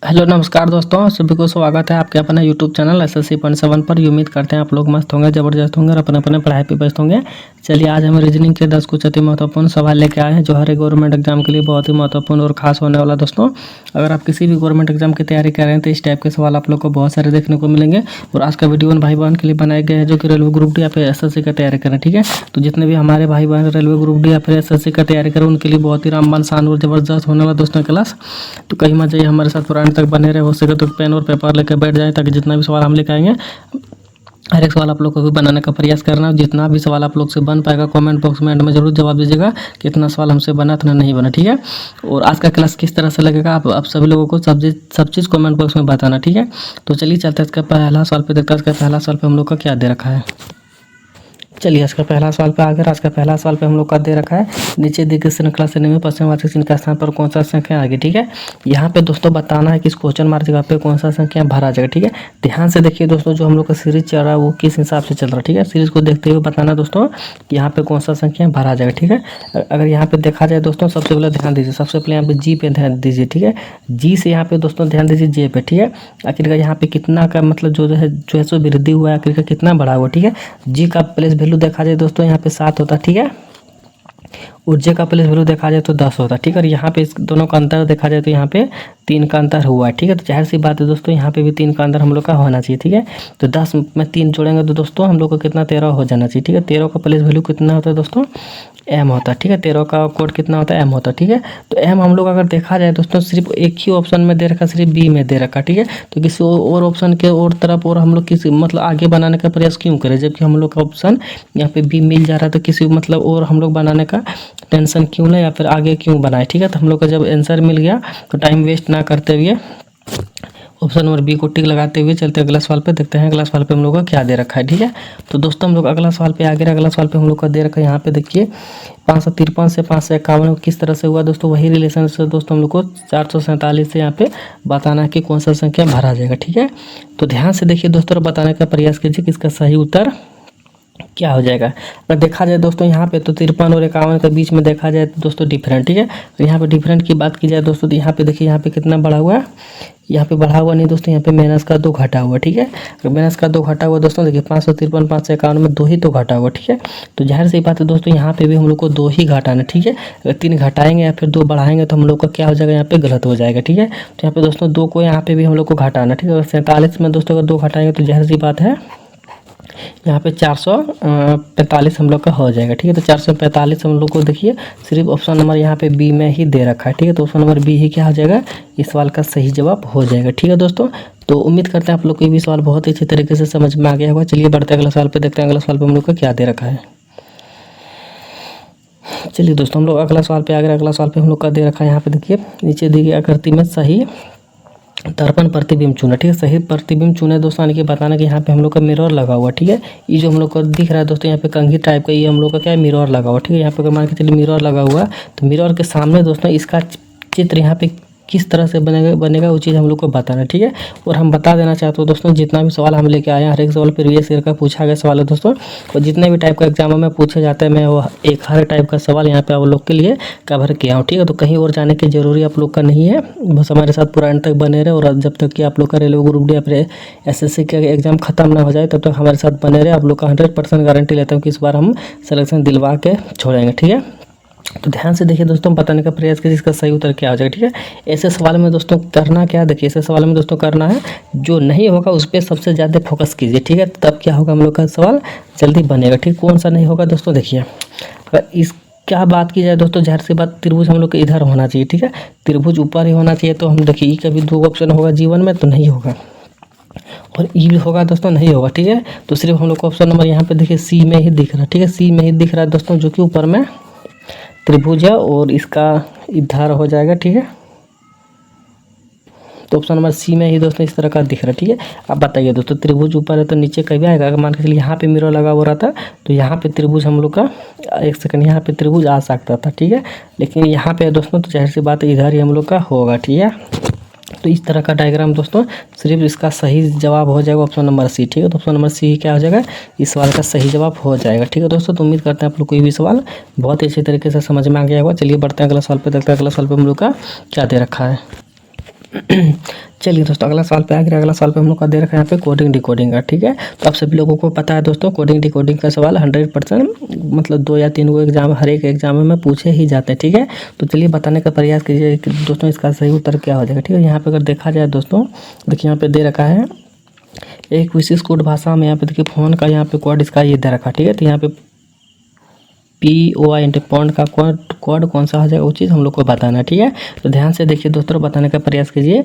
Hello नमस्कार दोस्तों, सभी को स्वागत है आपके अपना यूट्यूब चैनल SSC पॉइंट 7 पर। उम्मीद करते हैं आप लोग मस्त होंगे, ज़बरदस्त होंगे और अपने अपने पढ़ाई पे व्यस्त होंगे। चलिए आज हम रीजनिंग के 10 कुछ अति महत्वपूर्ण सवाल लेके आए हैं जो हर एक गवर्नमेंट एग्जाम के लिए बहुत ही महत्वपूर्ण और खास होने वाला। दोस्तों अगर आप किसी भी गवर्नमेंट एग्जाम की तैयारी कर रहे हैं तो इस टाइप के सवाल आप लोग को बहुत सारे देखने को मिलेंगे। और आज का वीडियो उन भाई बहन के लिए बनाए गए हैं जो कि रेलवे ग्रुप डी या फिर SSC का तैयारी करें। ठीक है, तो जितने भी हमारे भाई बहन रेलवे ग्रुप डी या फिर SSC का तैयारी करें उनके लिए बहुत ही रामबान शान और ज़बरदस्त होने वाला दोस्तों क्लास। तो कहीं मत जाइए, हमारे साथ पुराने तक बने रहे, हो सके तो पेन और पेपर लेकर बैठ जाएं ताकि जितना भी सवाल हम लेकर आएंगे हर एक सवाल आप लोग को भी बनाने का प्रयास करना। जितना भी सवाल आप लोग से बन पाएगा कमेंट बॉक्स में एंड में जरूर जवाब दीजिएगा कि इतना सवाल हमसे बना इतना नहीं बना। ठीक है, और आज का क्लास किस तरह से लगेगा आप सभी लोगों को सब चीज़ कमेंट बॉक्स में बताना। ठीक है, तो चलिए चलते हैं इसका पहला सवाल पे देखते हैं। इसका पहला सवाल पे हम लोग का क्या दे रखा है। चलिए इसका पहला सवाल पे आगे। आज का पहला सवाल पे हम लोग का दे रखा है, नीचे दी गई श्रृंखला से निम्न पश्चिमवाचक चिन्ह के स्थान पर कौन सा संख्या आएगी। ठीक है, यहाँ पे दोस्तों बताना है कि इस क्वेश्चन मार्क जगह पे कौन सा संख्या भरा जाएगा। ठीक है, ध्यान से देखिए दोस्तों, जो हम लोग का सीरीज चल रहा है वो किस हिसाब से चल रहा है। ठीक है, सीरीज को देखते हुए बताना दोस्तों कि यहाँ पे कौन सा संख्या भरा जाएगा। ठीक है, अगर यहाँ पे देखा जाए दोस्तों, सबसे पहले ध्यान दीजिए, सबसे पहले यहाँ पे जी पे ध्यान दीजिए। ठीक है, जी से यहाँ पे दोस्तों ध्यान दीजिए जे पे। ठीक है, आखिर का यहाँ पे कितना का मतलब जो है सो वृद्धि हुआ है, आखिर का कितना बढ़ा हुआ। ठीक है, जी का प्लेस वैल्यू देखा जाए दोस्तों यहाँ पे 7 होता है। ठीक है, और जे का प्लेस वैल्यू देखा जाए तो 10 होता है। ठीक है, और यहाँ पे इस दोनों का अंतर देखा जाए तो यहाँ पे 3 का अंतर हुआ है। ठीक है, तो जाहिर सी बात है दोस्तों यहाँ पे भी 3 का अंतर हम लोग का होना चाहिए। ठीक है, तो 10 में 3 जोड़ेंगे तो दोस्तों हम लोग को कितना 13 हो जाना चाहिए। ठीक है, 13 का प्लेस वैल्यू कितना होता है दोस्तों, एम होता है। ठीक है, 13 का कोड कितना होता है, एम होता है। ठीक है, तो एम हम लोग अगर देखा जाए दोस्तों सिर्फ एक ही ऑप्शन में दे रखा, सिर्फ बी में दे रखा। ठीक है, तो किसी और ऑप्शन के और तरफ और हम लोग किसी मतलब आगे बनाने का प्रयास क्यों करें, जबकि हम लोग का ऑप्शन यहाँ पे बी मिल जा रहा है, तो किसी मतलब और हम लोग बनाने का टेंशन क्यों लें या फिर आगे क्यों बनाए। ठीक है, तो हम लोग का जब आंसर मिल गया तो टाइम वेस्ट ना करते हुए ऑप्शन नंबर बी को टिक लगाते हुए चलते अगला सवाल पे देखते हैं। अगला सवाल पे हम लोग का क्या दे रखा है। ठीक है, तो दोस्तों हम लोग अगला सवाल पे आगे, अगला सवाल पे हम लोग का दे रखा है यहाँ पे देखिए 553 से 551 किस तरह से हुआ दोस्तों, वही रिलेशन से दोस्तों हम लोग को 447 से यहाँ पे बताना है कि कौन सा संख्या भरा जाएगा। ठीक है, तो ध्यान से देखिए दोस्तों, बताने का प्रयास कीजिए कि इसका सही उत्तर क्या हो जाएगा। अगर देखा जाए दोस्तों यहाँ पे तो 53 और 51 के बीच में देखा जाए तो दोस्तों डिफरेंट। ठीक है, तो यहाँ पे डिफरेंट की बात की जाए दोस्तों तो यहाँ पे देखिए यहाँ पे कितना बढ़ा हुआ है, यहाँ पे बढ़ा हुआ नहीं दोस्तों, यहाँ पे माइनस का 2 घटा हुआ। ठीक है, अगर माइनस का 2 घटा हुआ दोस्तों देखिए 553 551 में 2 ही तो घटा हुआ। ठीक है, तो जाहिर सी बात है दोस्तों यहाँ पे भी हम लोग को 2 ही घटाना। ठीक है, अगर 3 घटाएंगे या फिर 2 बढ़ाएंगे तो हम लोग का क्या हो जाएगा, यहाँ पे गलत हो जाएगा। ठीक है, तो यहाँ पे दोस्तों 2 को यहाँ पे भी हम लोग को घटाना। ठीक है, अगर 47 में दोस्तों अगर 2 घटाएंगे तो जाहिर सी बात है यहाँ पे 445 हम लोग का हो जाएगा। ठीक है, तो 445 हम लोग को देखिए सिर्फ ऑप्शन नंबर यहाँ पे बी में ही दे रखा है। ठीक है, तो ऑप्शन नंबर बी ही क्या हो जाएगा, इस सवाल का सही जवाब हो जाएगा। ठीक है दोस्तों, तो उम्मीद करते हैं आप लोग को ये भी सवाल बहुत ही अच्छे तरीके से समझ में आ गया होगा। चलिए बढ़ते हैं अगला सवाल पे देखते हैं। अगला सवाल पे हम लोग का क्या दे रखा है। चलिए दोस्तों हम लोग अगला सवाल पे आ गए। अगला सवाल पे हम लोग का दे रखा है यहाँ पे देखिए नीचे दी गई आकृति में सही दर्पण प्रतिबिंब चुना। ठीक है, सही प्रतिबिंब चुने दोस्तों, यानी कि बताना कि यहाँ पे हम लोग का मिरर लगा हुआ। ठीक है, ये जो हम लोग को दिख रहा है दोस्तों यहाँ पे कंघी टाइप का, ये हम लोग का क्या है, मिरर लगा हुआ। ठीक है, यहाँ पे अगर मान के चलिए मिरर लगा हुआ तो मिरर के सामने दोस्तों इसका चित्र यहाँ पे किस तरह से बनेगा वो चीज़ हम लोग को बताना। ठीक है, और हम बता देना चाहते हो दोस्तों जितना भी सवाल हम लेके आए हैं हर एक सवाल प्रीवियस ईयर का पूछा गया सवाल है दोस्तों, और जितने भी टाइप का एग्जामों में पूछे जाते हैं मैं वो एक हर टाइप का सवाल यहाँ पे आप लोग के लिए कवर किया हूँ। ठीक है, तो कहीं और जाने की जरूरी आप लोग का नहीं है, बस हमारे साथ पूरा एंड तक बने रहे, और जब तक कि आप लोग का रेलवे ग्रुप डी या फिर SSC का एग्जाम खत्म ना हो जाए तब तक हमारे साथ बने रहे। आप लोग का 100% गारंटी लेता हूँ कि इस बार हम सिलेक्शन दिलवा के छोड़ेंगे। ठीक है, तो ध्यान से देखिए दोस्तों, बताने का प्रयास कीजिए इसका सही उत्तर क्या हो जाएगा। ठीक है, ऐसे सवाल में दोस्तों करना क्या, देखिए ऐसे सवाल में दोस्तों करना है जो नहीं होगा उस पर सबसे ज़्यादा फोकस कीजिए। ठीक है, तब क्या होगा, हम लोग का सवाल जल्दी बनेगा। ठीक, कौन सा नहीं होगा दोस्तों देखिए, अगर इस क्या बात की जाए दोस्तों, जाहिर सी बात त्रिभुज हम लोग के इधर होना चाहिए। ठीक है, त्रिभुज ऊपर ही होना चाहिए, तो हम देखिए ई का भी 2 ऑप्शन होगा जीवन में तो नहीं होगा, और ई भी होगा दोस्तों नहीं होगा। ठीक है, तो सिर्फ हम लोग को ऑप्शन नंबर यहाँ पे देखिए सी में ही दिख रहा है। ठीक है, सी में ही दिख रहा है दोस्तों, जो कि ऊपर में त्रिभुज है और इसका इधर हो जाएगा। ठीक है, तो ऑप्शन नंबर सी में ही दोस्तों इस तरह का दिख रहा है। ठीक है, अब बताइए दोस्तों त्रिभुज ऊपर है तो नीचे कभी आएगा, अगर मान के चलिए यहाँ पे मिरर लगा हुआ रहा था तो यहाँ पे त्रिभुज हम लोग का एक सेकंड यहाँ पे त्रिभुज आ सकता था। ठीक है, लेकिन यहाँ पे दोस्तों तो जाहिर सी बात है इधर ही हम लोग का होगा। ठीक है, तो इस तरह का डायग्राम दोस्तों सिर्फ इसका सही जवाब हो जाएगा ऑप्शन नंबर सी। ठीक है, तो ऑप्शन नंबर सी क्या हो जाएगा, इस सवाल का सही जवाब हो जाएगा। ठीक है दोस्तों, तो उम्मीद करते हैं आप लोग कोई भी सवाल बहुत ही अच्छे तरीके से समझ में आ गया होगा। चलिए बढ़ते हैं अगला सवाल पे देखते हैं। अगला सवाल पे हम लोग का क्या दे रखा है। चलिए दोस्तों अगला सवाल पे आ गया। अगला सवाल पे हम लोग का दे रखा है यहाँ पे कोडिंग डिकोडिंग का। ठीक है, तो आप सभी लोगों को पता है दोस्तों कोडिंग डिकोडिंग का सवाल 100% मतलब 2 या 3 एग्जाम हर एक एग्जाम में पूछे ही जाते हैं। ठीक है, तो चलिए बताने का प्रयास कीजिए कि दोस्तों इसका सही उत्तर क्या हो जाएगा। ठीक है, यहाँ पे अगर देखा जाए दोस्तों, देखिए यहाँ पे दे रखा है एक विशेष कोड भाषा में। यहाँ पे देखिए फ़ोन का यहाँ पे कोड इसका ये दे रखा। ठीक है, तो यहाँ पे POINT पॉइंट का कोड कौन सा हो जाएगा वो चीज़ हम लोग को बताना है। ठीक है, तो ध्यान से देखिए दोस्तों, बताने का प्रयास कीजिए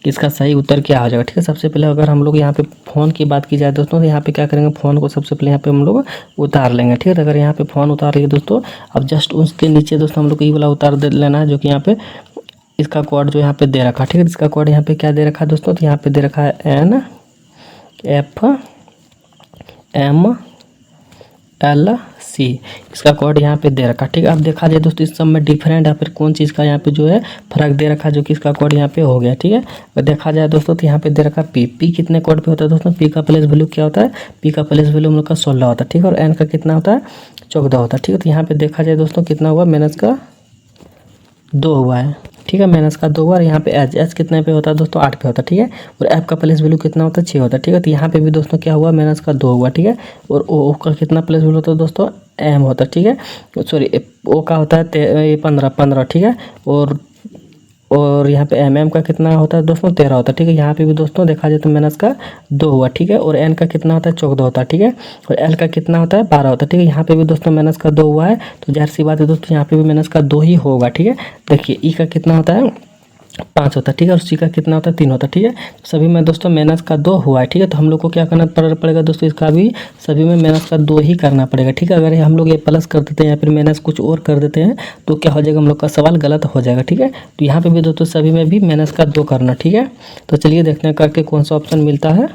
कि इसका सही उत्तर क्या हो जाएगा। ठीक है, सबसे पहले अगर हम लोग यहाँ पे फ़ोन की बात की जाए दोस्तों, तो यहाँ पे क्या करेंगे, फ़ोन को सबसे पहले यहाँ पे हम लोग उतार लेंगे। ठीक है, तो अगर यहाँ पे फ़ोन उतार लिए दोस्तों, अब जस्ट उसके नीचे दोस्तों हम लोग को ये वाला उतार दे लेना है जो कि यहाँ पे इसका कोड जो यहाँ पे दे रखा। ठीक है, इसका कोड यहाँ पे क्या दे रखा है दोस्तों, तो यहाँ पे दे रखा है NFMLC, इसका कोड यहाँ पे दे रखा। ठीक है, अब देखा जाए दोस्तों इस सब में डिफरेंट या फिर कौन चीज़ का यहाँ पे जो है फर्क दे रखा जो कि इसका कोड यहाँ पे हो गया। ठीक है, अगर देखा जाए दोस्तों तो यहाँ पे दे रखा पी कितने कोड पे होता है दोस्तों, पी का प्लेस वैल्यू क्या होता है, पी का प्लेस वैल्यू हम लोग का 16 होता है। ठीक है, और एन का कितना होता है, 14 होता है। ठीक है, तो यहाँ पे देखा जाए दोस्तों कितना हुआ, माइनस का 2 हुआ है। ठीक है, माइनस का 2 हुआ। और यहाँ पे एच कितने पे होता है दोस्तों, 8 पे होता है। ठीक है, और एफ का प्लेस वैल्यू कितना होता है, 6 होता है। ठीक है, तो यहाँ पे भी दोस्तों क्या हुआ, माइनस का 2 हुआ। ठीक है, और ओ का कितना प्लेस वैल्यू होता है दोस्तों, एम होता है। ठीक है, सॉरी ओ का होता है 15। ठीक है, और यहाँ पे एम का कितना होता है दोस्तों, 13 होता है। ठीक है, यहाँ पे भी दोस्तों देखा जाए तो माइनस का 2 हुआ। ठीक है, और एन का कितना होता है, 14 होता है। ठीक है, और एल का कितना होता है, 12 होता है। ठीक है, यहाँ पे भी दोस्तों माइनस का 2 हुआ है, तो जाहिर सी बात है दोस्तों यहाँ पे भी माइनस का 2 ही होगा। ठीक है, देखिए ई का कितना होता है, 5 होता है। ठीक है, और सी का कितना होता है, 3 होता है। ठीक है, सभी में दोस्तों माइनस का 2 हुआ है। ठीक है, तो हम लोग को क्या करना पड़ेगा दोस्तों, इसका भी सभी में माइनस का 2 ही करना पड़ेगा। ठीक है, अगर हम लोग ये प्लस कर देते हैं या फिर माइनस कुछ और कर देते हैं तो क्या हो जाएगा, हम लोग का सवाल गलत हो जाएगा। ठीक है, तो यहाँ पे भी दोस्तों सभी में भी माइनस का 2 करना। ठीक है, तो चलिए देखते हैं करके कौन सा ऑप्शन मिलता है।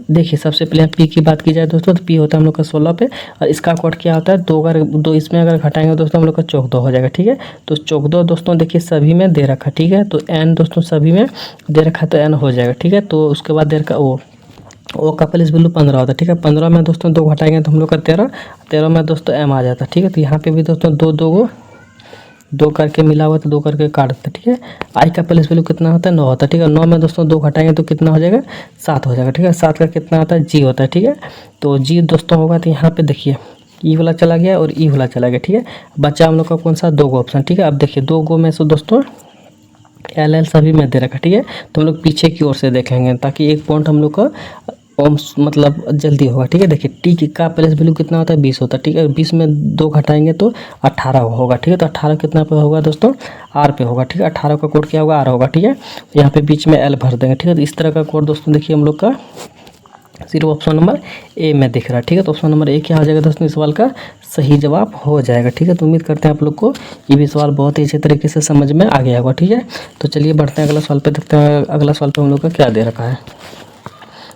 देखिए सबसे पहले पी की बात की जाए दोस्तों, तो पी होता है हम लोग का 16 पे, और इसका कोड क्या होता है, 2 अगर 2 इसमें अगर घटाएंगे दोस्तों हम लोग का 14 हो जाएगा। ठीक है, तो 14 दोस्तों देखिए सभी में दे रखा। ठीक है, तो एन दोस्तों सभी में दे रखा तो एन हो जाएगा। ठीक है, तो उसके बाद दे रखा ओ का प्लेस वैल्यू 15 होता है। ठीक है, 15 में दोस्तों 2 घटाएंगे तो हम लोग का 13 में दोस्तों एम आ जाता है। ठीक है, तो यहाँ पे भी दोस्तों दो करके मिला हुआ तो 2 करके काट देते। ठीक है, आई का प्लेस वैल्यू कितना होता है, 9 होता है। ठीक है, 9 में दोस्तों 2 घटाएंगे तो कितना हो जाएगा, 7 हो जाएगा। ठीक है, 7 का कितना होता है, जी होता है। ठीक है, तो जी दोस्तों होगा, तो यहाँ पे देखिए ई वाला चला गया और ई वाला चला गया। ठीक है, बच्चा हम लोग का कौन सा, 2 ऑप्शन। ठीक है, अब देखिए 2 में से दोस्तों एल सभी में दे रखा। ठीक है, तो हम लोग पीछे की ओर से देखेंगे ताकि एक पॉइंट हम लोग का मतलब जल्दी होगा। ठीक है, देखिए टी का प्लेस वैल्यू कितना होता है, 20 होता है। ठीक है, 20 में 2 घटाएंगे तो 18 होगा। ठीक है, तो 18 कितना पे होगा दोस्तों, आर पे होगा। ठीक है, 18 का कोड क्या होगा, आर होगा। ठीक है, यहाँ पे बीच में एल भर देंगे। ठीक है, तो इस तरह का कोड दोस्तों देखिए हम लोग का सिर्फ ऑप्शन नंबर ए में दिख रहा है। ठीक है, तो ऑप्शन नंबर ए क्या हो जाएगा दोस्तों, इस सवाल का सही जवाब हो जाएगा। ठीक है, तो उम्मीद करते हैं आप लोग को ये भी सवाल बहुत ही अच्छे तरीके से समझ में आ गया होगा। ठीक है, तो चलिए बढ़ते हैं अगला सवाल पे, देखते हैं अगला सवाल पे हम लोग का क्या दे रखा है।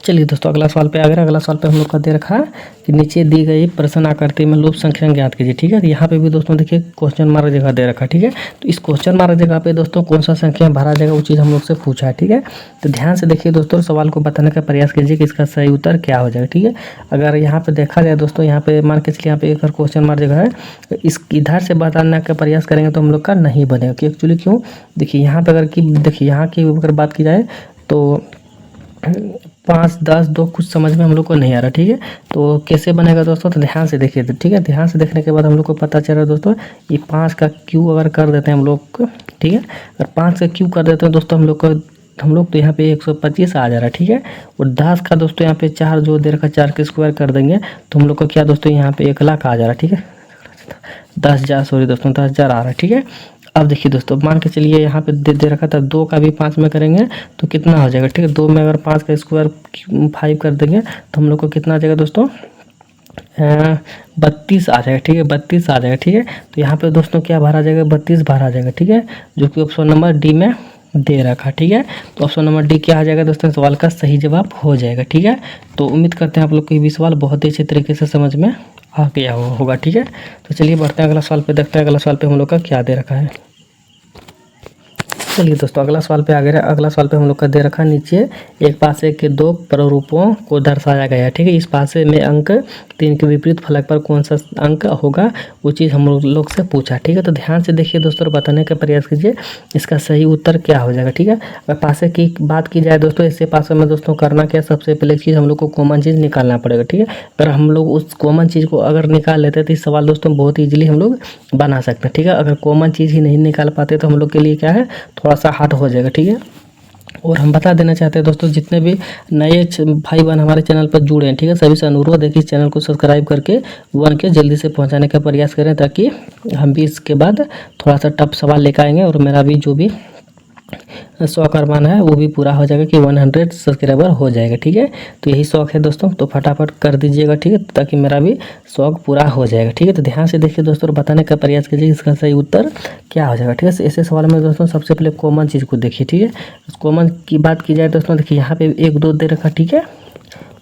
चलिए दोस्तों अगला सवाल पे आ गया। अगला सवाल पे हम लोग का दे रखा है कि नीचे दी गई प्रश्न आकृति में लूप संख्या ज्ञात कीजिए। ठीक है, तो यहाँ पे भी दोस्तों देखिए क्वेश्चन मार्क जगह दे रखा। ठीक है, तो इस क्वेश्चन मार्क जगह पे दोस्तों कौन सा संख्या भरा जाएगा वो चीज़ हम लोग से पूछा है। ठीक है, तो ध्यान से देखिए दोस्तों, सवाल को बताने का प्रयास कीजिए कि इसका सही उत्तर क्या हो जाएगा। ठीक है, अगर यहाँ पे देखा जाए दोस्तों, यहाँ पे मान के चलिए यहाँ पे एक और क्वेश्चन मार्क जगह है, इस इधर से बताने का प्रयास करेंगे तो हम लोग का नहीं बनेगा। कि एक्चुअली क्यों, देखिए यहाँ पे देखिए यहाँ की अगर बात की जाए तो 5, 10, 2 कुछ समझ में हम लोग को नहीं आ रहा। ठीक है, तो कैसे बनेगा दोस्तों, तो ध्यान से देखिए। तो ठीक है, ध्यान से देखने के बाद हम लोग को पता चल रहा है दोस्तों, ये 5 का क्यू अगर कर देते हैं हम लोग को। ठीक है, अगर 5 का क्यू कर देते हैं दोस्तों हम लोग तो यहाँ पे 125 आ जा रहा है। ठीक है, और 10 का दोस्तों यहाँ पे 4 जो दे रखा, 4 के स्क्वायर कर देंगे तो हम लोग को क्या दोस्तों यहाँ पे 1 लाख आ जा रहा है। ठीक है, 10,000 दोस्तों 10,000 आ रहा है। ठीक है, अब देखिए दोस्तों, मान के चलिए यहाँ पे दे रखा था 2 का भी 5 में करेंगे तो कितना हो जाएगा। ठीक है, 2 में अगर 5 का स्क्वायर 5 कर देंगे तो हम लोग को कितना आ जाएगा दोस्तों, 32 आ जाएगा। ठीक है, 32 आ जाएगा। ठीक है, तो यहाँ पे दोस्तों क्या भरा जाएगा, 32 भरा जाएगा। ठीक है, जो कि ऑप्शन नंबर डी में दे रखा। ठीक है, तो ऑप्शन नंबर डी क्या आ जाएगा दोस्तों, सवाल का सही जवाब हो जाएगा। ठीक है, तो उम्मीद करते हैं आप लोग को ये भी सवाल बहुत ही अच्छे तरीके से समझ में आ गया होगा। ठीक है, तो चलिए बढ़ते हैं अगला सवाल पे, देखते हैं अगला सवाल पे हम लोग का क्या दे रखा है। चलिए दोस्तों अगला सवाल पे आ गया। अगला सवाल पे हम लोग का दे रखा नीचे एक पासे के दो प्रारूपों को दर्शाया गया है। ठीक है, इस पासे में अंक 3 के विपरीत फलक पर कौन सा अंक होगा वो चीज़ हम लोग से पूछा। ठीक है, तो ध्यान से देखिए दोस्तों और बताने का प्रयास कीजिए इसका सही उत्तर क्या हो जाएगा। ठीक है, अगर पासे की बात की जाए दोस्तों, इससे पासे में दोस्तों करना क्या, सबसे पहले चीज़ हम लोग को कॉमन चीज़ निकालना पड़ेगा। ठीक है, अगर हम लोग उस कॉमन चीज़ को अगर निकाल लेते हैं तो इस सवाल दोस्तों बहुत ईजिली हम लोग बना सकते हैं। ठीक है, अगर कॉमन चीज़ ही नहीं निकाल पाते तो हम लोग के लिए क्या है, थोड़ा सा हार्ड हो जाएगा। ठीक है, और हम बता देना चाहते हैं दोस्तों जितने भी नए भाई बहन हमारे चैनल पर जुड़े हैं, ठीक है, सभी से अनुरोध है कि इस चैनल को सब्सक्राइब करके वन के जल्दी से पहुंचाने का प्रयास करें, ताकि हम भी इसके बाद थोड़ा सा टफ सवाल लेकर आएंगे और मेरा भी जो भी 100 करवाना है वो भी पूरा हो जाएगा कि 100 सब्सक्राइबर हो जाएगा। ठीक है, तो यही शौक है दोस्तों, तो फटाफट कर दीजिएगा। ठीक है, ताकि मेरा भी शौक पूरा हो जाएगा। ठीक है, तो ध्यान से देखिए दोस्तों, बताने का प्रयास कीजिए इसका सही उत्तर क्या हो जाएगा। ठीक है, ऐसे सवाल में दोस्तों सबसे पहले कॉमन चीज़ को देखिए। ठीक है, कॉमन की बात की जाए दोस्तों, देखिए यहाँ पे 1 2 दे रखा। ठीक है,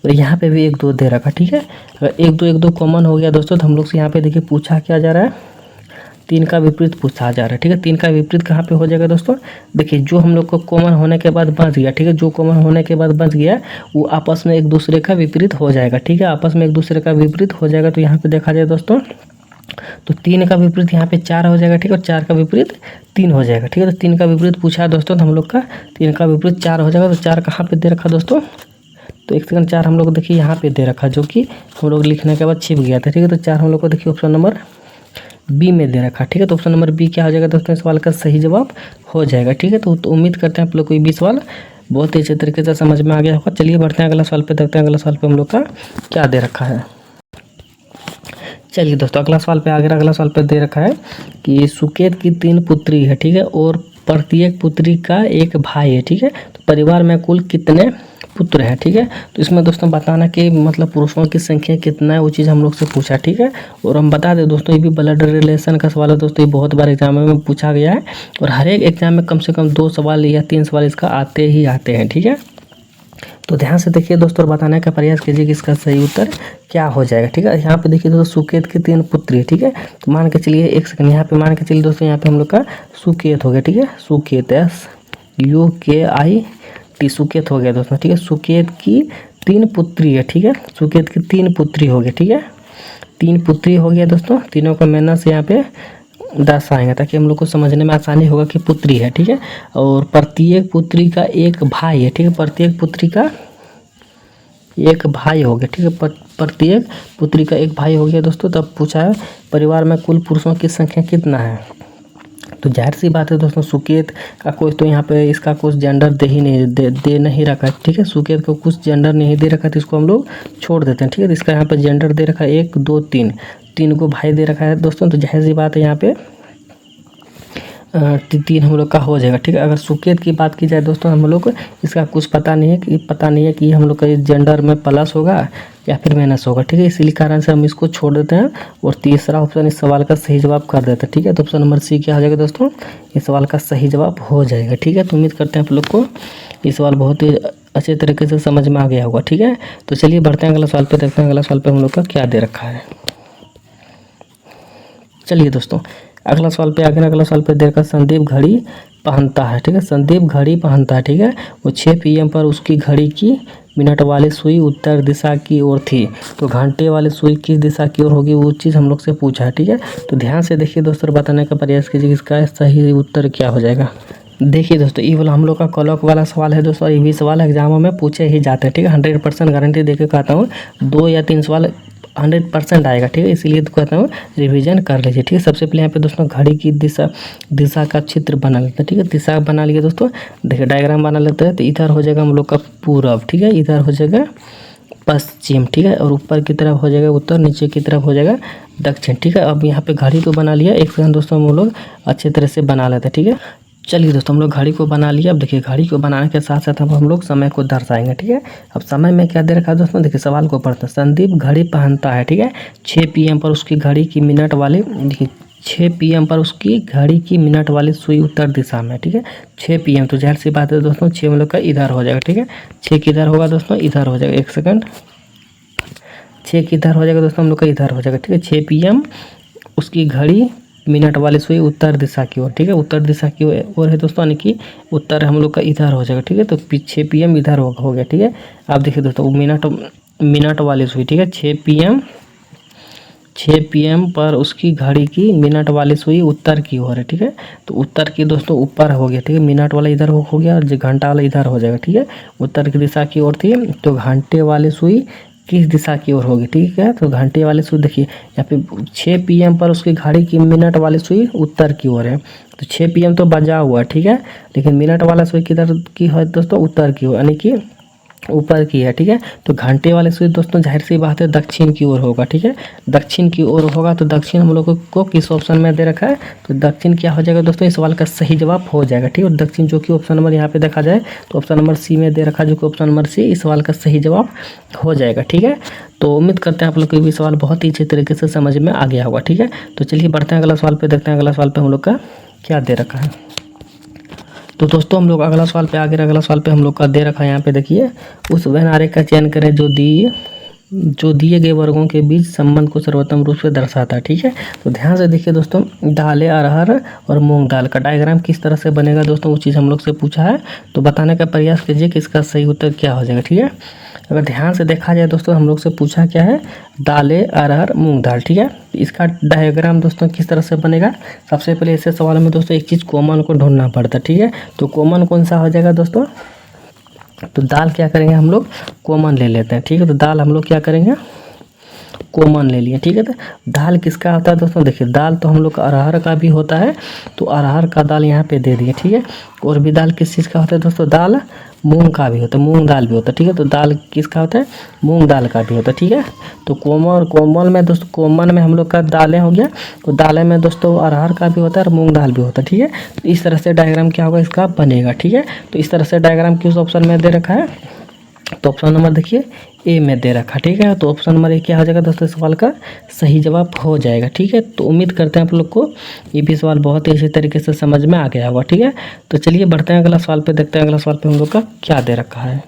और यहाँ पे भी 1 2 दे रखा। ठीक है, अगर 1 2 कॉमन हो गया दोस्तों तो हम लोग से यहाँ पे देखिए पूछा क्या जा रहा है, 3 का विपरीत पूछा जा रहा है। ठीक है, 3 का विपरीत कहाँ पे हो जाएगा दोस्तों, देखिए जो हम लोग को कॉमन होने के बाद बच गया। ठीक है, जो कॉमन होने के बाद बच गया वो आपस में एक दूसरे का विपरीत हो जाएगा। ठीक है, आपस में एक दूसरे का विपरीत हो जाएगा। तो यहाँ पे देखा जाए दोस्तों तो 3 का विपरीत यहाँ पे 4 हो जाएगा। ठीक है, और 4 का विपरीत 3 हो जाएगा। ठीक है, तो 3 का विपरीत पूछा है दोस्तों, तो हम लोग का 3 का विपरीत 4 हो जाएगा। तो 4 कहाँ पे दे रखा दोस्तों, तो 1 सेकंड, 4 हम लोग देखिए यहाँ पे दे रखा, जो कि हम लोग लिखने के बाद छिप गया था। ठीक है, तो 4 हम लोग को देखिए ऑप्शन नंबर बी में दे रखा। ठीक है, तो ऑप्शन नंबर बी क्या हो जाएगा दोस्तों, इस सवाल का सही जवाब हो जाएगा। ठीक है, तो उम्मीद करते हैं आप लोग को भी सवाल बहुत ही अच्छे तरीके से समझ में आ गया होगा। चलिए बढ़ते हैं अगला सवाल पे, देखते हैं अगला सवाल पे हम लोग का क्या दे रखा है। चलिए दोस्तों अगला सवाल पे आ गया। अगला सवाल पे दे रखा है कि सुकेत की 3 पुत्री है। ठीक है, और प्रत्येक पुत्री का एक भाई है। ठीक है, तो परिवार में कुल कितने पुत्र है। ठीक है, तो इसमें दोस्तों बताना कि मतलब पुरुषों की संख्या कितना है वो चीज़ हम लोग से पूछा। ठीक है, और हम बता दें दोस्तों ये भी ब्लड रिलेशन का सवाल है दोस्तों, ये बहुत बार एग्जाम में पूछा गया है और हर एक एग्जाम में कम से कम 2 सवाल या 3 सवाल इसका आते ही आते हैं। ठीक है, तो ध्यान से देखिए दोस्तों और बताने का प्रयास कीजिए कि इसका सही उत्तर क्या हो जाएगा। ठीक है, यहाँ पे देखिए दोस्तों सुकेत की 3 पुत्री है। ठीक है, तो मान के चलिए 1 सेकंड, यहाँ पे मान के चलिए दोस्तों यहाँ पे हम लोग का सुकेत हो गया। ठीक है, सुकेत SUKIT सुकेत हो गया दोस्तों। ठीक है, सुकेत की 3 पुत्री है। ठीक है, सुकेत की 3 पुत्री हो गई। ठीक है, 3 पुत्री हो गया दोस्तों, तीनों का मैंने से यहाँ पे दर्शाएंगे ताकि हम लोग को समझने में आसानी होगा कि पुत्री है। ठीक है, और प्रत्येक पुत्री का एक भाई है। ठीक है, प्रत्येक पुत्री का एक भाई हो गया। ठीक है, प्रत्येक पुत्री का एक भाई हो गया दोस्तों। तब पूछा है परिवार में कुल पुरुषों की संख्या कितना है, तो जाहिर सी बात है दोस्तों सुकेत का कोई तो यहाँ पे इसका कुछ जेंडर दे नहीं रखा है। ठीक है, सुकेत को कुछ जेंडर नहीं दे रखा, तो इसको हम लोग छोड़ देते हैं। ठीक है, तो इसका यहाँ पे जेंडर दे रखा है 1 2 3, 3 को भाई दे रखा है दोस्तों, तो जाहिर सी बात है यहाँ पे 3 हम लोग का हो जाएगा। ठीक है, अगर सुकेत की बात की जाए दोस्तों हम लोग को इसका कुछ पता नहीं है कि हम लोग का जेंडर में प्लस होगा या फिर माइनस होगा। ठीक है, इसीलिए कारण से हम इसको छोड़ देते हैं और तीसरा ऑप्शन इस सवाल का सही जवाब कर देते हैं। ठीक है, तो ऑप्शन नंबर सी क्या हो जाएगा दोस्तों, इस सवाल का सही जवाब हो जाएगा। ठीक है, तो उम्मीद करते हैं आप लोग को ये सवाल बहुत ही अच्छे तरीके से समझ में आ गया होगा। ठीक है, तो चलिए बढ़ते हैं अगला सवाल पे, देखते हैं अगला सवाल पे हम लोग का क्या दे रखा है। चलिए दोस्तों अगला सवाल पे आगे, अगला सवाल पे दे रखा संदीप घड़ी पहनता है। ठीक है, संदीप घड़ी पहनता है। ठीक है, वो 6 PM पर उसकी घड़ी की मिनट वाली सुई उत्तर दिशा की ओर थी, तो घंटे वाली सुई किस दिशा की ओर होगी वो चीज़ हम लोग से पूछा है। ठीक है, तो ध्यान से देखिए दोस्तों बताने का प्रयास कीजिए इसका सही उत्तर क्या हो जाएगा। देखिए दोस्तों ये वाला हम लोग का कॉलॉक वाला सवाल है दोस्तों, ये भी सवाल एग्जामों में पूछे ही जाते हैं। ठीक है, 100% गारंटी देके कहता हूँ 2 या 3 सवाल 100% आएगा। ठीक है, इसीलिए तो कहता हूँ रिवीजन कर लीजिए। ठीक है, सबसे पहले यहाँ पे दोस्तों घड़ी की दिशा का चित्र बना लेते हैं। ठीक है, दिशा बना लिए दोस्तों, देखिए डायग्राम बना लेते हैं। तो इधर हो जाएगा हम लोग का पूरब। ठीक है, इधर हो जाएगा पश्चिम। ठीक है, और ऊपर की तरफ हो जाएगा उत्तर, नीचे की तरफ हो जाएगा दक्षिण। ठीक है, अब यहाँ पे घड़ी को बना लिया। एक सेकंड दोस्तों हम लोग अच्छे तरह से बना लेते हैं। ठीक है, चलिए दोस्तों हम लोग घड़ी को बना लिया। अब देखिए घड़ी को बनाने के साथ साथ अब हम लोग समय को दर्शाएंगे। ठीक है, अब समय में क्या दे रखा है दोस्तों, देखिए सवाल को पढ़ते हैं। संदीप घड़ी पहनता है। ठीक है, 6 PM पर उसकी घड़ी की मिनट वाली, देखिए 6 PM पर उसकी घड़ी की मिनट वाली सुई उत्तर दिशा में। ठीक है, 6 PM, तो जाहिर सी बात है दोस्तों 6 हम लोग का इधर हो जाएगा। ठीक है, 6 किधर होगा दोस्तों, इधर हो जाएगा। 1 सेकंड, 6 किधर हो जाएगा दोस्तों, हम लोग का इधर हो जाएगा। ठीक है, 6 PM उसकी घड़ी मिनट वाली सुई उत्तर दिशा की ओर, ठीक है, उत्तर दिशा की ओर है दोस्तों, यानी कि उत्तर हम लोग का इधर हो जाएगा, ठीक है। तो 6 PM इधर हो गया, ठीक है। आप देखिए दोस्तों मिनट वाली सुई, ठीक है, 6 PM पर उसकी घड़ी की मिनट वाली सुई उत्तर की ओर है, ठीक है। तो उत्तर की दोस्तों ऊपर हो गया, ठीक है, मिनट वाला इधर हो गया और जो घंटा वाला इधर हो जाएगा, ठीक है। उत्तर की दिशा की ओर थी, तो घंटे वाली सुई किस दिशा की ओर होगी, ठीक है। तो घंटे वाली सुई देखिए यहाँ पे 6 PM पर उसकी घड़ी की मिनट वाली सुई उत्तर की ओर है। तो 6 PM तो बजा हुआ है, ठीक है, लेकिन मिनट वाला सुई किधर की है दोस्तों, उत्तर की ओर, यानी कि ऊपर की है, ठीक है। तो घंटे वाले सूर्य दोस्तों जाहिर सी बात है दक्षिण की ओर होगा, ठीक है, दक्षिण की ओर होगा। तो दक्षिण हम लोगों को किस ऑप्शन में दे रखा है, तो दक्षिण क्या हो जाएगा दोस्तों, इस सवाल का सही जवाब हो जाएगा, ठीक है। दक्षिण जो कि ऑप्शन नंबर यहाँ पे देखा जाए तो ऑप्शन नंबर सी में दे रखा है, जो कि ऑप्शन नंबर सी इस सवाल का सही जवाब हो जाएगा, ठीक है। तो उम्मीद करते हैं आप लोग को भी सवाल बहुत ही अच्छे तरीके से समझ में आ गया होगा, ठीक है। तो चलिए बढ़ते हैं अगला सवाल पे, देखते हैं अगला सवाल पे हम लोग का क्या दे रखा है। तो दोस्तों हम लोग अगला सवाल पे अगला सवाल पे हम लोग का दे रखा है, यहाँ पे देखिए, उस वैन आरेख का चयन करें जो दिए गए वर्गों के बीच संबंध को सर्वोत्तम रूप से दर्शाता है, ठीक है। तो ध्यान से देखिए दोस्तों, दालें, अरहर और मूंग दाल का डायग्राम किस तरह से बनेगा दोस्तों, वो चीज़ हम लोग से पूछा है। तो बताने का प्रयास कीजिए कि इसका सही उत्तर क्या हो जाएगा, ठीक है। अगर ध्यान से देखा जाए दोस्तों, हम लोग से पूछा क्या है, दालें, अरहर, मूंग दाल, ठीक है। इसका डायग्राम दोस्तों किस तरह से बनेगा, सबसे पहले ऐसे सवाल में दोस्तों एक चीज़ कॉमन को ढूंढना पड़ता है, ठीक है। तो कॉमन कौन सा हो जाएगा दोस्तों, तो दाल क्या करेंगे हम लोग, कॉमन ले लेते हैं, ठीक है। तो दाल हम लोग क्या करेंगे, कॉमन ले लिए, ठीक है। तो दाल किसका होता है दोस्तों, देखिए दाल तो हम लोग का अरहर का भी होता है, तो अरहर का दाल यहाँ पे दे दिए, ठीक है। और भी दाल किस चीज़ का होता है दोस्तों, दाल मूंग का भी होता है, मूंग दाल भी होता है, ठीक है। तो दाल किसका होता है, मूंग दाल का भी होता है, ठीक है। तो कॉमन में दोस्तों, कॉमन में हम लोग का दालें हो गया, तो दालें में दोस्तों अरहर का भी होता है और मूंग दाल भी होता है, ठीक है। तो इस तरह से डायग्राम क्या होगा इसका बनेगा, ठीक है। तो इस तरह से डायग्राम किस ऑप्शन में दे रखा है, तो ऑप्शन नंबर देखिए ए में दे रखा, ठीक है। तो ऑप्शन नंबर ए क्या हो जाएगा दोस्तों, सवाल का सही जवाब हो जाएगा, ठीक है। तो उम्मीद करते हैं आप लोग को ये भी सवाल बहुत ही अच्छे तरीके से समझ में आ गया होगा, ठीक है। तो चलिए बढ़ते हैं अगला सवाल पे, देखते हैं अगला सवाल पे हम लोग का क्या दे रखा है।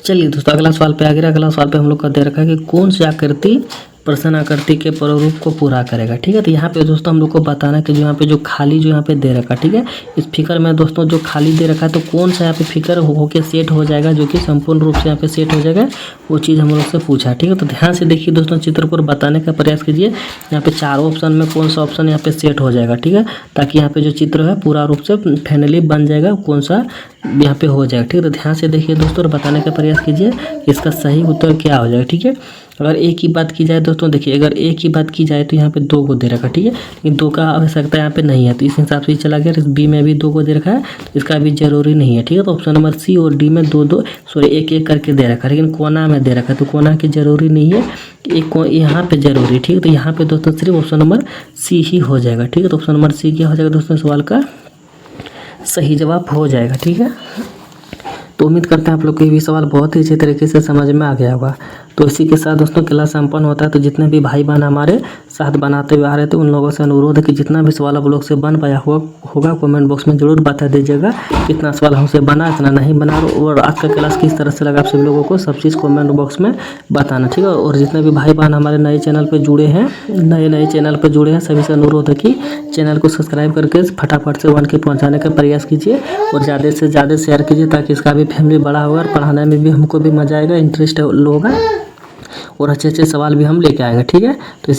चलिए दोस्तों अगला सवाल पे अगला सवाल पे हम लोग का दे रखा है कि कौन सी आकृति प्रश्न आकृति के प्रारूप को पूरा करेगा, ठीक है। तो यहाँ पे दोस्तों हम लोग को बताना है कि जो यहाँ पे जो खाली जो यहाँ पे दे रखा, ठीक है, इस फिगर में दोस्तों जो खाली दे रखा है, तो कौन सा यहाँ पे फिगर होके सेट हो जाएगा, जो कि संपूर्ण रूप से यहाँ पे सेट हो जाएगा, वो चीज़ हम लोग से पूछा, ठीक है। तो ध्यान से देखिए दोस्तों, चित्र को बताने का प्रयास कीजिए, यहाँ पे चारों ऑप्शन में कौन सा ऑप्शन यहाँ पे सेट हो जाएगा, ठीक है, ताकि यहाँ पे जो चित्र है पूरा रूप से फाइनली बन जाएगा, कौन सा यहाँ पे हो जाएगा, ठीक है। तो ध्यान से देखिए दोस्तों और बताने का प्रयास कीजिए इसका सही उत्तर क्या हो जाएगा, ठीक है। अगर ए की बात की जाए दोस्तों, देखिए अगर ए की बात की जाए तो यहाँ पे 2 को दे रखा, ठीक है, लेकिन 2 का आवश्यकता यहाँ पे नहीं है, तो इस हिसाब से चला गया। बी में भी 2 को दे रखा है, तो इसका भी जरूरी नहीं है, ठीक है। तो ऑप्शन नंबर सी और डी में 2 एक करके दे रखा है, लेकिन कोना में दे रखा है, तो कोना की जरूरी नहीं है, एक यहाँ पे जरूरी, ठीक है। तो यहाँ पे दोस्तों सिर्फ ऑप्शन नंबर सी ही हो जाएगा, ठीक है। तो ऑप्शन नंबर सी क्या हो जाएगा दोस्तों, सवाल का सही जवाब हो जाएगा, ठीक है। तो उम्मीद करते हैं आप लोग को ये भी सवाल बहुत ही अच्छे तरीके से समझ में आ गया होगा। तो इसी के साथ दोस्तों क्लास संपन्न होता है। तो जितने भी भाई बहन हमारे साथ बनाते हुए आ रहे थे, उन लोगों से अनुरोध है कि जितना भी सवाल आप लोग से बन पाया होगा कमेंट बॉक्स में जरूर बता दीजिएगा, कितना सवाल हमसे बना, इतना नहीं बना, और आज का क्लास किस तरह से लगा आप सभी लोगों को, सब चीज़ कमेंट बॉक्स में बताना, ठीक है। और जितने भी भाई बहन हमारे नए चैनल पर जुड़े हैं, नए चैनल पर जुड़े हैं, सभी से अनुरोध है कि चैनल को सब्सक्राइब करके फटाफट से 1K पहुँचाने का प्रयास कीजिए और ज़्यादा से ज़्यादा शेयर कीजिए, ताकि इसका भी फैमिली बड़ा होगा और पढ़ाने में भी हमको भी मज़ा आएगा, इंटरेस्ट होगा और अच्छे अच्छे सवाल भी हम लेके आएंगे, ठीक है। तो